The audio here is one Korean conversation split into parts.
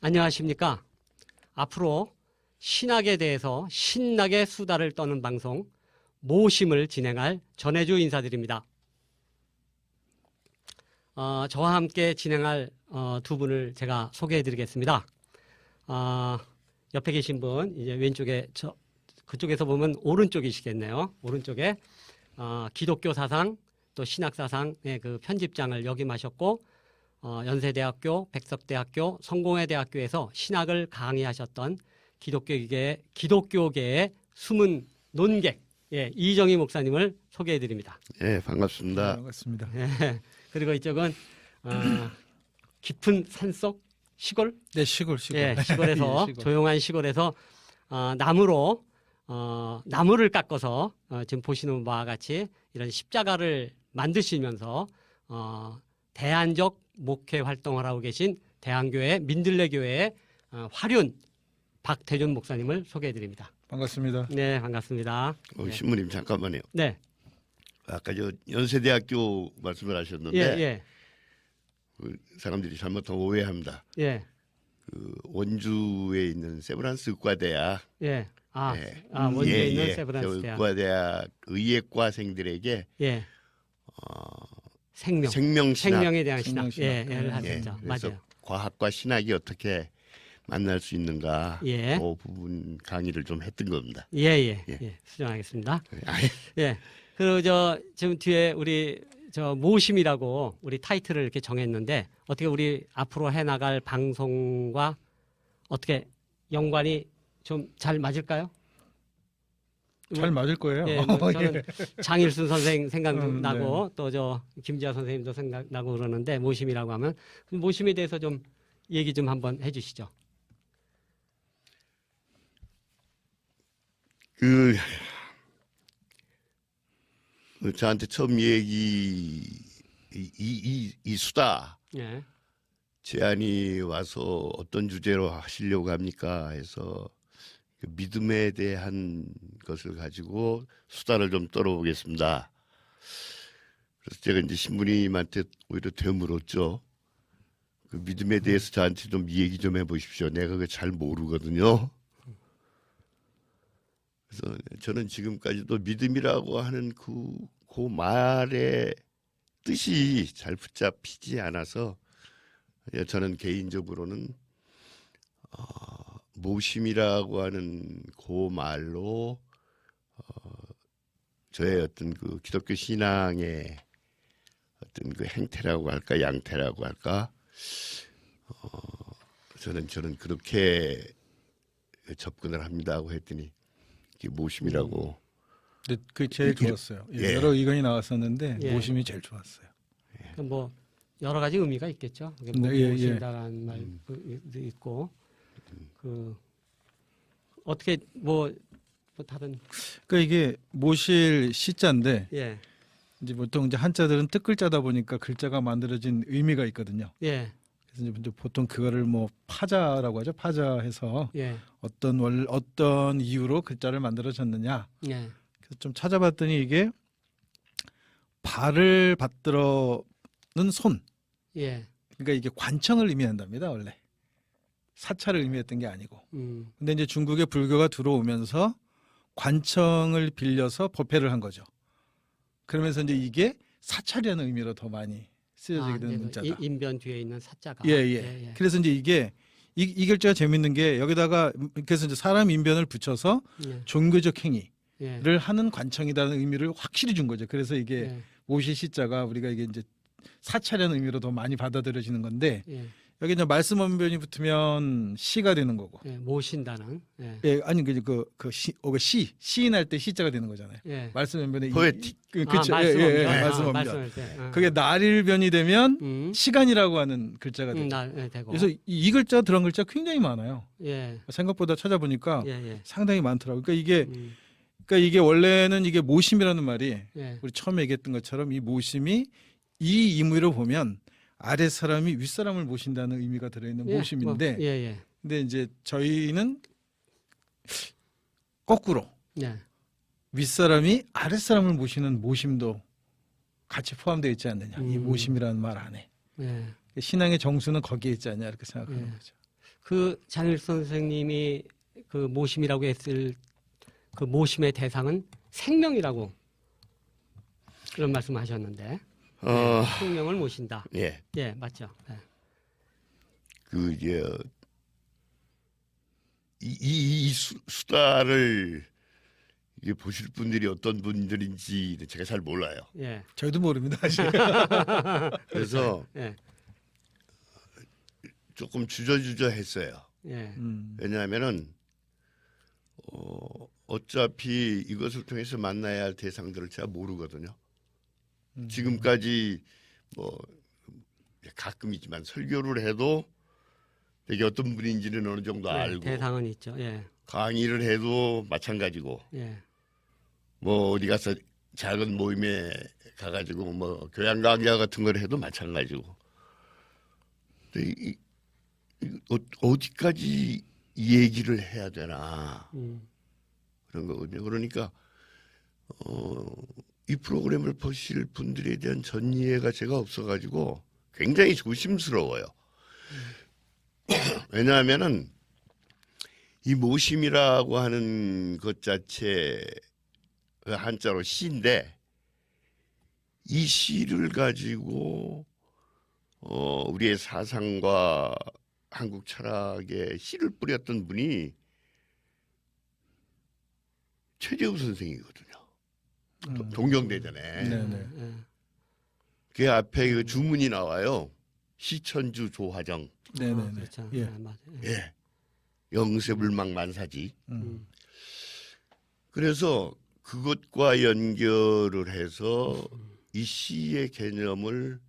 안녕하십니까. 앞으로 신학에 대해서 신나게 수다를 떠는 방송 모심을 진행할 전혜주 인사드립니다. 저와 함께 진행할 두 분을 제가 소개해 드리겠습니다. 옆에 계신 분, 이제 왼쪽에, 그쪽에서 보면 오른쪽이시겠네요. 오른쪽에 기독교 사상 또 신학 사상의 그 편집장을 역임하셨고, 연세대학교, 백석대학교, 성공회대학교에서 신학을 강의하셨던 기독교계의 숨은 논객, 이정희 목사님을 소개해 드립니다. 네, 반갑습니다. 네, 반갑습니다. 그리고 이쪽은 깊은 산속 시골? 네, 시골. 시골에서 시골. 조용한 시골에서 나무를 깎아서 지금 보시는 바와 같이 이런 십자가를 만드시면서 대안적 목회 활동을 하고 계신 대한교회 민들레교회의 화륜 박태준 목사님을 소개해 드립니다. 반갑습니다. 네, 반갑습니다. 신부님 잠깐만요. 네. 아까 저 연세대학교 말씀을 하셨는데 예. 그 사람들이 잘못하면 오해합니다. 예. 그 원주에 있는 세브란스 의과대학, 예. 네. 원주에 있는 세브란스 대학. 의과대학 의예과생들에게 예. 생명에 대한 신학. 를 하셨죠. 그래서 맞아요. 과학과 신학이 어떻게 만날 수 있는가 예. 그 부분 강의를 좀 했던 겁니다. 예. 수정하겠습니다. 아이, 예. 그리고 지금 뒤에 우리 모심이라고 우리 타이틀을 이렇게 정했는데 어떻게 우리 앞으로 해나갈 방송과 어떻게 연관이 좀 잘 맞을까요? 잘 맞을 거예요. 예, 저는 장일순 선생 생각도 네. 나고 또 김지아 선생님도 생각나고 그러는데 모심이라고 하면 모심에 대해서 좀 얘기 좀 한번 해주시죠. 저한테 처음 얘기 이 수다 예. 제안이 와서 어떤 주제로 하시려고 합니까 해서 그 믿음에 대한 것을 가지고 수다를 좀 떨어보겠습니다. 그래서 제가 이제 신부님한테 오히려 되물었죠. 그 믿음에 대해서 저한테 좀 얘기 좀 해보십시오. 내가 그걸 잘 모르거든요. 그래서 저는 지금까지도 믿음이라고 하는 그 말의 뜻이 잘 붙잡히지 않아서 저는 개인적으로는 모심이라고 하는 그 말로 저의 어떤 그 기독교 신앙의 어떤 그 행태라고 할까 양태라고 할까 저는 그렇게 접근을 합니다고 했더니 모심이라고. 근데 그게 제일 좋았어요. 예. 여러 의견이 나왔었는데 예. 모심이 제일 좋았어요. 뭐 여러 가지 의미가 있겠죠. 모신다라는 말도 있고 그 어떻게 뭐 다른 그러니까 이게 모실 시자인데 예. 이제 보통 이제 한자들은 뜻글자다 보니까 글자가 만들어진 의미가 있거든요. 예. 그래서 이제 보통 그거를 뭐 파자라고 하죠. 파자해서 예. 어떤 이유로 글자를 만들어졌느냐. 예. 그래서 좀 찾아봤더니 이게 발을 받들어는 손. 예. 그러니까 이게 관청을 의미한답니다. 원래 사찰을 의미했던 게 아니고. 근데 이제 중국에 불교가 들어오면서 관청을 빌려서 법회를 한 거죠. 그러면서 이제 이게 사찰이라는 의미로 더 많이 쓰여지게 되는 문자다. 인변 뒤에 있는 사자가. 예. 그래서 이제 이게 이 글자가 재밌는 게 여기다가 그래서 이제 사람 인변을 붙여서 예. 종교적 행위를 예. 하는 관청이라는 의미를 확실히 준 거죠. 그래서 이게 예. 모시 시자가 우리가 이게 이제 사찰이라는 의미로 더 많이 받아들여지는 건데 예. 여기 이제 말씀 언변이 붙으면 시가 되는 거고. 예. 모신다는. 예. 예, 아니 시인할 때 시자가 되는 거잖아요. 예. 말씀 언변에 포에틱. 그렇죠. 말씀 언변. 말씀 언변. 말씀할 때. 그게 날일변이 되면 시간이라고 하는 글자가 돼요. 되고. 그래서 이 글자 들어간 글자 굉장히 많아요. 예. 생각보다 찾아보니까 예. 상당히 많더라고요. 그러니까 이게 원래는 이게 모심이라는 말이 예. 우리 처음에 얘기했던 것처럼 이 모심이 이 의미로 보면 아랫 사람이 윗 사람을 모신다는 의미가 들어있는 모심인데, 예. 근데 이제 저희는 거꾸로 네. 윗사람이 아랫사람을 모시는 모심도 같이 포함되어 있지 않느냐. 이 모심이라는 말 안에. 네. 신앙의 정수는 거기에 있지 않냐 이렇게 생각하는 네. 거죠. 그 장일 선생님이 그 모심이라고 했을 그 모심의 대상은 생명이라고 그런 말씀하셨는데 생명을 모신다. 예. 예, 맞죠. 네. 이 수다를 이게 보실 분들이 어떤 분들인지 제가 잘 몰라요. 예. 저희도 모릅니다. 사실. 그래서 예. 조금 주저주저했어요. 예. 왜냐하면은 어차피 이것을 통해서 만나야 할 대상들을 제가 모르거든요. 지금까지 뭐 가끔이지만 설교를 해도 되게 어떤 분인지는 어느 정도 네, 알고 대상은 있죠. 예. 강의를 해도 마찬가지고 예. 뭐 어디 가서 작은 모임에 가가지고 뭐 교양 강좌 같은 걸 해도 마찬가지고. 근데 어디까지 이 얘기를 해야 되나 그런 거거든요. 그러니까 이 프로그램을 보실 분들에 대한 전이해가 제가 없어가지고 굉장히 조심스러워요. 왜냐하면은 이 모심이라고 하는 것 자체 한자로 시인데 이 시를 가지고 우리의 사상과 한국 철학에 씨를 뿌렸던 분이 최재우 선생이거든요. 동경대전에. 네네. 예. 그 앞에 그 주문이 나와요. 시천주 조화정. 네네네. 그렇죠. 예. 예, 맞아요. 예. 예. 영세불망 만사지. 그래서 그것과 연결을 해서 이 시의 개념을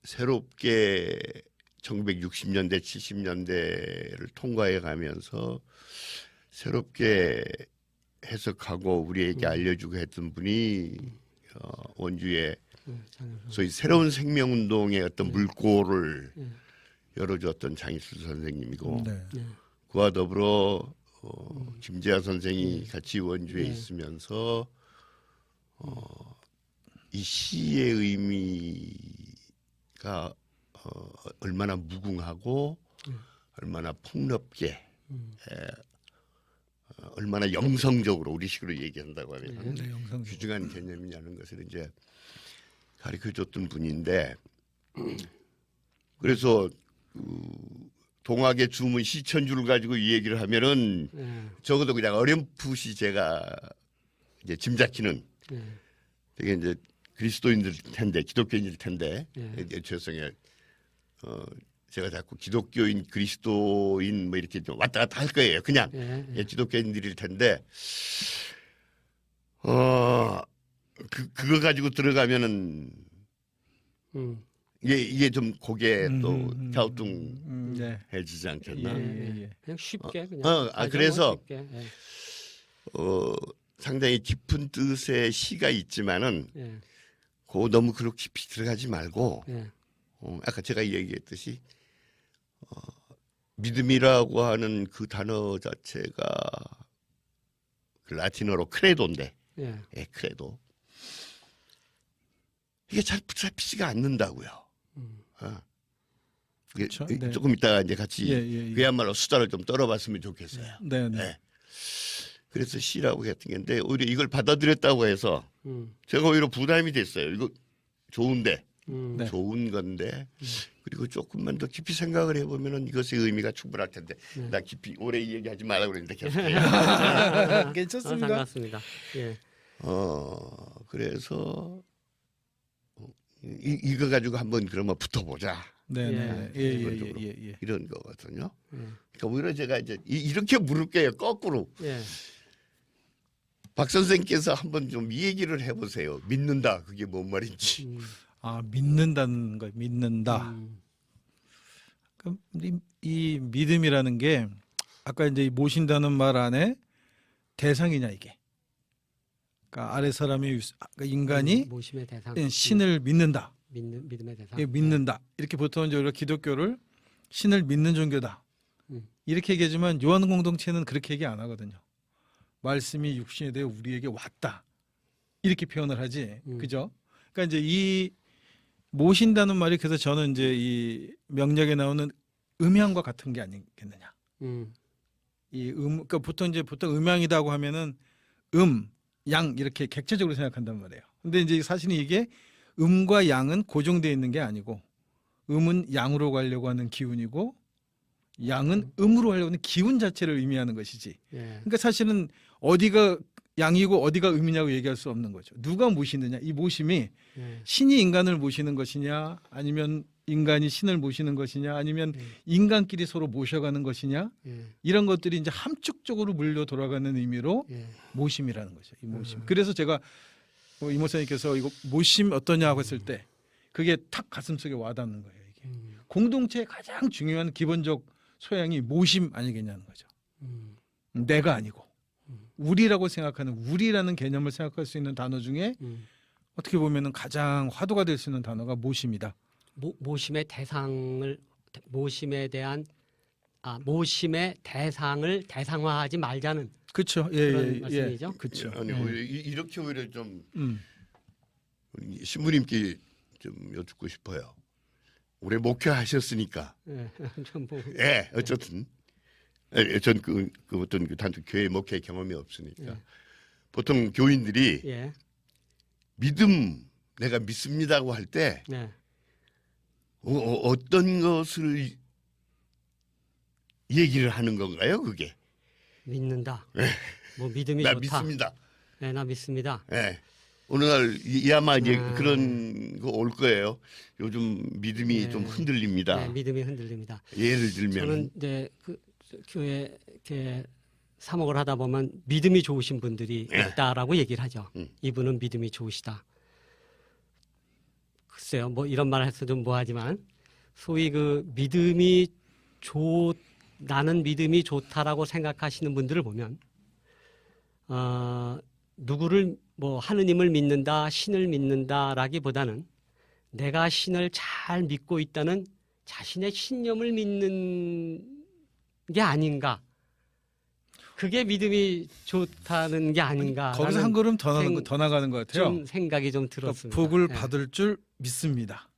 새롭게 1960년대, 70년대를 통과해 가면서 새롭게 해석하고 우리에게 알려주고 했던 분이 원주의 소위 새로운 생명운동의 어떤 물꼬를 열어주었던 장일수 선생님이고 네. 예. 그와 더불어 김재하 선생이 같이 원주에 있으면서 이 시의 의미가 얼마나 무궁하고 얼마나 폭넓게 얼마나 영성적으로 우리식으로 얘기한다고 하면 네, 영상 귀중한 개념이냐는 것을 이제 가르쳐줬던 분인데 그래서 동학의 주문 시천주를 가지고 이 얘기를 하면은 예. 적어도 그냥 어렴풋이 제가 이제 짐작키는 예. 되게 이제 그리스도인들 텐데 기독교인일 텐데 예. 죄송해요. 제가 자꾸 기독교인 그리스도인 뭐 이렇게 좀 왔다 갔다 할 거예요. 그냥 예. 예, 기독교인들일 텐데 그거 가지고 들어가면은 이게 좀 고개 또 갸우뚱해지지 네. 않겠나? 예. 그냥 쉽게 그냥. 그래서 쉽게. 예. 상당히 깊은 뜻의 시가 있지만은 예. 그 너무 그렇게 깊이 들어가지 말고 예. 아까 제가 얘기했듯이 믿음이라고 하는 그 단어 자체가 그 라틴어로 크레도인데 예. 예, 크레도 이게 잘 붙잡히지가 않는다고요. 이게 그렇죠. 네. 조금 이따가 이제 같이 예. 그야말로 수다를 좀 떨어봤으면 좋겠어요. 네네. 네. 그래서 시라고 했던 건데 오히려 이걸 받아들였다고 해서 제가 오히려 부담이 됐어요. 이거 좋은데 네. 좋은 건데 그리고 조금만 더 깊이 생각을 해보면은 이것의 의미가 충분할 텐데 나 깊이 오래 얘기하지 말라고 그랬는데 계속 괜찮습니다. 반갑습니다. 예. 그래서 이거 가지고 한번 그러면 붙어보자 네네. 기본적으로 예. 이런 거거든요. 예. 그러니까 오히려 제가 이제 이렇게 물을게요. 거꾸로 예. 박 선생께서 한번 좀 이 얘기를 해보세요. 믿는다 그게 뭔 말인지. 믿는다는 거, 믿는다. 그럼 이 믿음이라는 게 아까 이제 모신다는 말 안에 대상이냐 이게. 그러니까 아래 사람이 그러니까 인간이 모심의 대상. 신을 믿는다. 믿음의 대상. 믿는다. 이렇게 보통 이제 우리가 기독교를 신을 믿는 종교다. 이렇게 얘기하지만 요한 공동체는 그렇게 얘기 안 하거든요. 말씀이 육신에 대해 우리에게 왔다 이렇게 표현을 하지, 그죠? 그러니까 이제 이 모신다는 말이 그래서 저는 이제 이 명령에 나오는 음향과 같은 게 아니겠느냐. 그러니까 보통 음향이라고 하면은 양 이렇게 객체적으로 생각한단 말이에요. 근데 이제 사실은 이게 음과 양은 고정되어 있는 게 아니고 음은 양으로 가려고 하는 기운이고 양은 음으로 하려고 하는 기운 자체를 의미하는 것이지. 예. 그러니까 사실은 어디가 양이고 어디가 음이냐고 얘기할 수 없는 거죠. 누가 모시느냐. 이 모심이 예. 신이 인간을 모시는 것이냐 아니면 인간이 신을 모시는 것이냐 아니면 인간끼리 서로 모셔가는 것이냐 예. 이런 것들이 이제 함축적으로 물려 돌아가는 의미로 예. 모심이라는 거죠. 이 모심. 그래서 제가 이 목사님께서 이거 모심 어떠냐고 했을 때 그게 탁 가슴속에 와닿는 거예요. 이게 공동체의 가장 중요한 기본적 소양이 모심 아니겠냐는 거죠. 내가 아니고 우리라고 생각하는 우리라는 개념을 생각할 수 있는 단어 중에 어떻게 보면은 가장 화두가 될 수 있는 단어가 모심이다. 모심의 대상을 모심에 대한 모심의 대상을 대상화하지 말자는 그렇죠. 그런 말씀이죠? 그렇죠. 아니 이렇게 오히려 좀 우리 신부님께 좀 여쭙고 싶어요. 올해 목회하셨으니까. 예. 좀 뭐, 예, 어쨌든 전그 어떤 그 단순 교회 목회 경험이 없으니까 예. 보통 교인들이 예. 믿음 내가 믿습니다고 할 때 네. 어떤 것을 얘기를 하는 건가요? 그게 믿는다. 뭐 믿음이 나 좋다. 믿습니다. 네, 나 믿습니다. 예. 어느 날 아마 이제 아. 그런 거 올 거예요. 요즘 믿음이 네. 좀 흔들립니다. 네, 믿음이 흔들립니다. 예를 들면 저는 이제 그 교회 이렇게 사목을 하다 보면 믿음이 좋으신 분들이 예. 있다라고 얘기를 하죠. 이분은 믿음이 좋으시다. 글쎄요, 뭐 이런 말 해서 좀 뭐하지만 소위 그 나는 믿음이 좋다라고 생각하시는 분들을 보면 누구를 뭐 하느님을 믿는다, 신을 믿는다라기보다는 내가 신을 잘 믿고 있다는 자신의 신념을 믿는 게 아닌가. 그게 믿음이 좋다는 게 아닌가. 거기서 한 걸음 더 나가는 것 같아요. 좀 생각이 좀 그러니까 들었습니다. 복을 예. 받을 줄 믿습니다.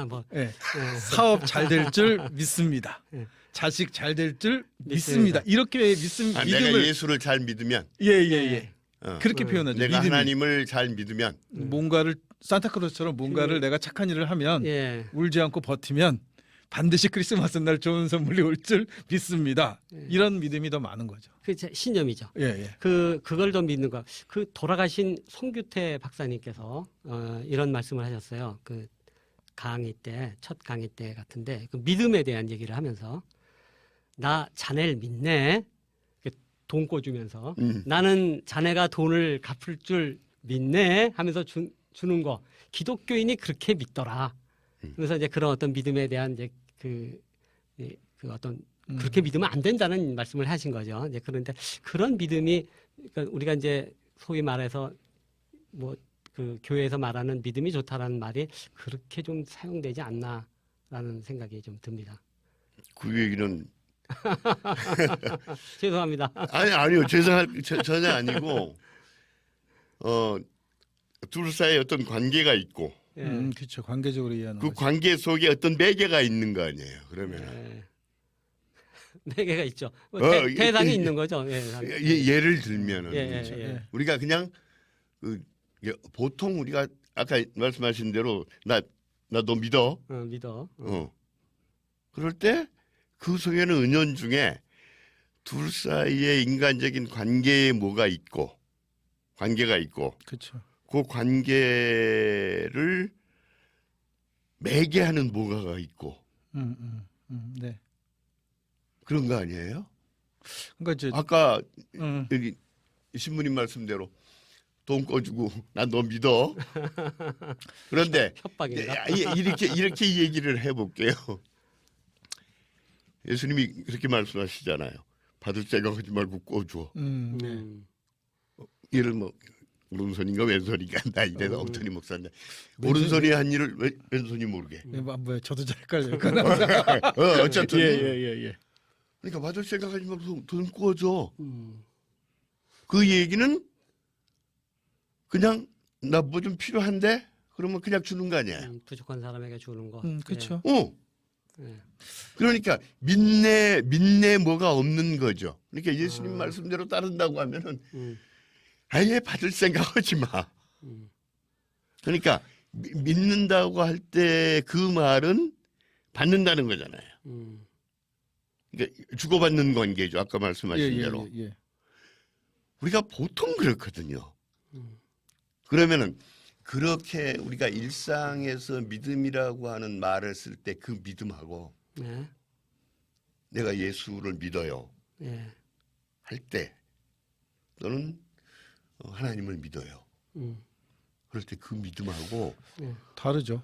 뭐, 예. 예. 사업 잘 될 줄 믿습니다. 예. 자식 잘 될 줄 믿습니다. 믿습니다. 이렇게 내가 믿음을 예수를 잘 믿으면 예예예. 그렇게 표현하죠. 내가 믿음이. 하나님을 잘 믿으면 뭔가를 산타크로스처럼 뭔가를 내가 착한 일을 하면 예. 울지 않고 버티면 반드시 크리스마스 날 좋은 선물이 올 줄 믿습니다. 이런 믿음이 더 많은 거죠. 그 신념이죠. 예. 그걸 더 믿는 거. 그 돌아가신 송규태 박사님께서 이런 말씀을 하셨어요. 그 강의 때, 첫 강의 때 같은데 그 믿음에 대한 얘기를 하면서 나 자네를 믿네. 돈 꿔주면서 나는 자네가 돈을 갚을 줄 믿네 하면서 주는 거. 기독교인이 그렇게 믿더라. 그래서 이제 그런 어떤 믿음에 대한 이제 그 어떤 그렇게 믿으면 안 된다는 말씀을 하신 거죠. 이제 그런데 그런 믿음이 그러니까 우리가 이제 소위 말해서 뭐 그 교회에서 말하는 믿음이 좋다라는 말이 그렇게 좀 사용되지 않나라는 생각이 좀 듭니다. 그 얘기는 죄송합니다. 아니요 전혀 아니고 둘 사이에 어떤 관계가 있고 예. 그렇죠. 관계적으로 이해하는 그 거죠. 관계 속에 어떤 매개가 있는 거 아니에요. 그러면 예. 네 개가 있죠. 뭐 어, 대상이 있는 거죠. 예. 예를 들면은 예. 우리가 그냥 보통 우리가 아까 말씀하신 대로 나 너 믿어. 믿어. 그럴 때 그 속에는 은연중에 둘 사이의 인간적인 관계에 관계가 있고 그렇죠. 그 관계를 매개하는 뭐가가 있고 네. 그런 거 아니에요? 그러니까 이제 아까 여기 신부님 말씀대로 돈 꿔주고 난 너 믿어. 그런데 협박인가? 이렇게 얘기를 해볼게요. 예수님이 그렇게 말씀하시잖아요. 받을 생각하지 말고 꿔줘. 네. 이를 뭐 오른손인가 왼손인가 나 이래서 엉터리 목사인데 오른손이 한 일을 왼손이 모르게. 뭐 저도 잘 헷갈려요. 어쨌든 예. 그러니까 받을 생각하지 말고 돈 구워줘. 음. 그 얘기는 그냥 나 뭐 좀 필요한데 그러면 그냥 주는 거 아니야. 부족한 사람에게 주는 거. 그렇죠. 예. 그러니까 민내 뭐가 없는 거죠. 그러니까 예수님 아. 말씀대로 따른다고 하면은 음. 아예 받을 생각하지 마. 음. 그러니까 믿는다고 할 때 그 말은 받는다는 거잖아요. 그러니까 주고받는 관계죠. 아까 말씀하신 대로. 예. 우리가 보통 그렇거든요. 음. 그러면은 그렇게 우리가 일상에서 믿음이라고 하는 말을 쓸 때 그 믿음하고 네. 내가 예수를 믿어요 예. 할 때 또는 하나님을 믿어요. 음. 그럴 때 그 믿음하고 다르죠.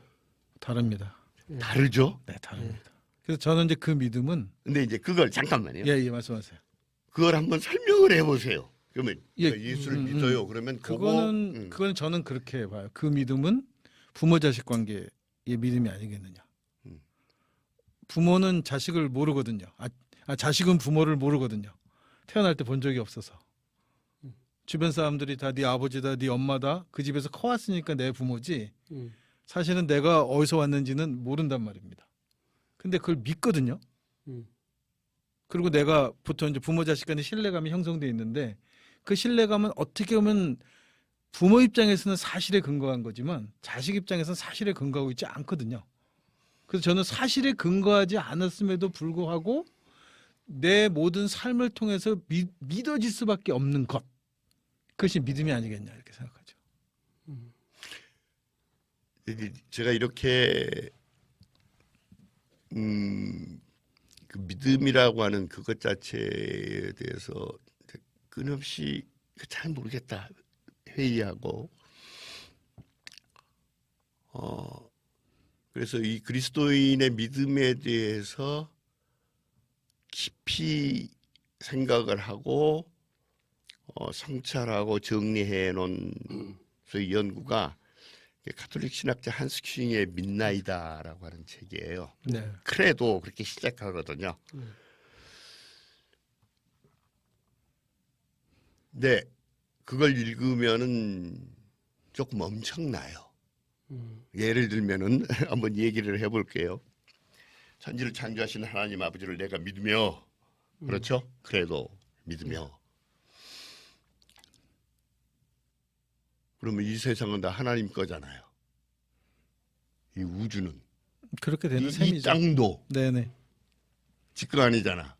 다릅니다. 다르죠. 네, 다릅니다. 그래서 저는 이제 그 믿음은 근데 이제 그걸 잠깐만요. 예, 말씀하세요. 그걸 한번 설명을 해보세요. 그러면 예, 예수를 믿어요. 그러면 그거는 저는 그렇게 봐요. 그 믿음은 부모 자식 관계의 믿음이 아니겠느냐. 부모는 자식을 모르거든요. 자식은 부모를 모르거든요. 태어날 때 본 적이 없어서. 주변 사람들이 다 네 아버지다, 네 엄마다, 그 집에서 커왔으니까 내 부모지. 사실은 내가 어디서 왔는지는 모른단 말입니다. 근데 그걸 믿거든요. 그리고 내가 보통 이제 부모 자식 간의 신뢰감이 형성돼 있는데 그 신뢰감은 어떻게 보면 부모 입장에서는 사실에 근거한 거지만 자식 입장에서는 사실에 근거하고 있지 않거든요. 그래서 저는 사실에 근거하지 않았음에도 불구하고 내 모든 삶을 통해서 믿어질 수밖에 없는 것. 그것이 믿음이 아니겠냐 이렇게 생각하죠. 제가 이렇게 그 믿음이라고 하는 그것 자체에 대해서 끊임없이 잘 모르겠다 회의하고 그래서 이 그리스도인의 믿음에 대해서 깊이 생각을 하고 성찰하고 정리해 놓은 소위 연구가 가톨릭 신학자 한스 킹의 midnight이다라고 하는 책이에요. 네. 크레도 그렇게 시작하거든요. 네, 그걸 읽으면은 조금 엄청나요. 예를 들면은 한번 얘기를 해볼게요. 천지를 창조하신 하나님 아버지를 내가 믿으며, 그렇죠? 크레도 믿으며. 그러면 이 세상은 다 하나님 거잖아요. 이 우주는. 그렇게 되는 이 셈이죠. 땅도 네네. 지 거 아니잖아.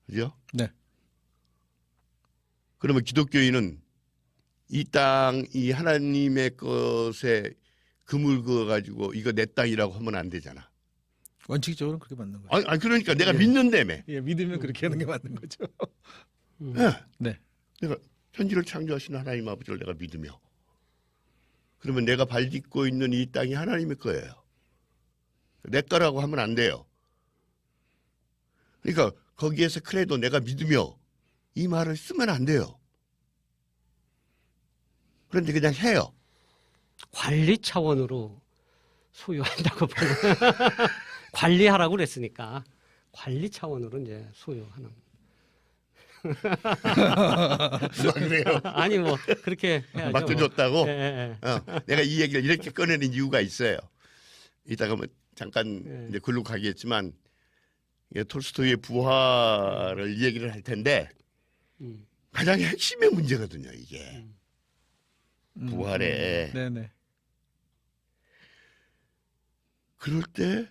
그죠? 네. 그러면 기독교인은 이 땅, 이 하나님의 것에 금을 그어가지고 이거 내 땅이라고 하면 안 되잖아. 원칙적으로 그렇게 맞는 거예요. 아니 그러니까 내가 예. 믿는다며. 예, 믿으면 그렇게 하는 게 맞는 거죠. 네. 네. 내가 천지를 창조하신 하나님 아버지를 내가 믿으며 그러면 내가 발 딛고 있는 이 땅이 하나님의 거예요. 내 거라고 하면 안 돼요. 그러니까 거기에서 크레도 내가 믿으며 이 말을 쓰면 안 돼요. 그런데 그냥 해요. 관리 차원으로 소유한다고 보면 관리하라고 그랬으니까 관리 차원으로 이제 소유하는. 누가 그래요? 아니 뭐 그렇게 해야죠. 맡겨줬다고? 예, 예, 내가 이 얘기를 이렇게 꺼내는 이유가 있어요. 이따가 뭐 잠깐 예. 이제 글로 가겠지만 톨스토이의 부활을 얘기를 할 텐데 가장 핵심의 문제거든요. 이게 부활에. 네네. 그럴 때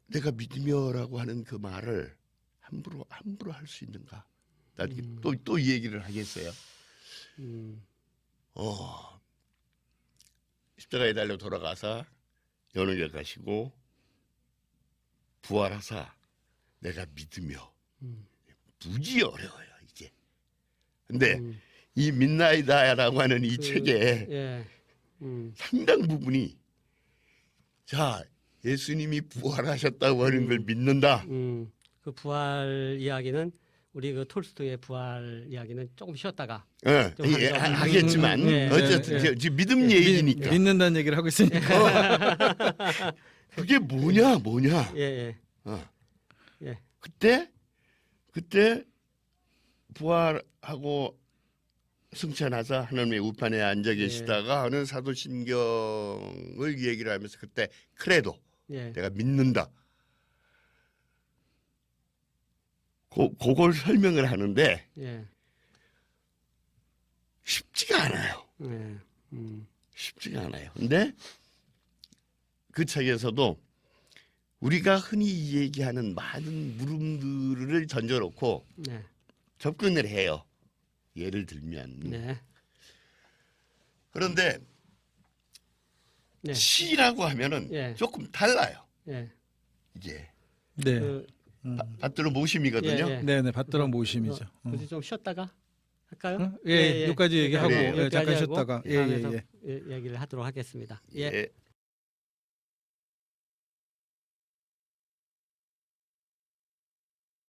내가 믿으며라고 하는 그 말을 함부로 할 수 있는가? 나중에 또 이 얘기를 하겠어요. 십자가에 달려 돌아가서 연옥에 가시고 부활하사 내가 믿으며 무지 어려워요 이게. 근데 이 midnight이다라고 하는 이 책에 예. 상당 부분이 자 예수님이 부활하셨다고 하는 걸 믿는다. 그 부활 이야기는 우리 그 톨스토이의 부활 이야기는 조금 쉬었다가 예, 좀 하기가 하겠지만 예, 어쨌든 예. 지금 믿음 얘기니까 믿는다는 얘기를 하고 있으니까. 그게 뭐냐 예, 예. 어. 예. 그때 부활하고 승천하사 하나님의 우편에 앉아 계시다가 어느 사도신경을 얘기를 하면서 그때 크레도 예. 내가 믿는다. 그걸 설명을 하는데 예. 쉽지가 않아요. 예. 쉽지가 않아요. 근데 그 책에서도 우리가 흔히 얘기하는 많은 물음들을 던져놓고 네. 접근을 해요. 예를 들면. 네. 그런데 네. 시라고 하면은 예. 조금 달라요. 예. 이게 네. 그, 받들어 모심이거든요. 예, 예. 네, 네, 받들어 모심이죠. 굳이 좀 쉬었다가 할까요? 예, 여기까지 얘기하고 네, 예, 잠깐 여기까지 하고 쉬었다가 예, 다음에서 예, 예. 얘기를 하도록 하겠습니다. 예. 예.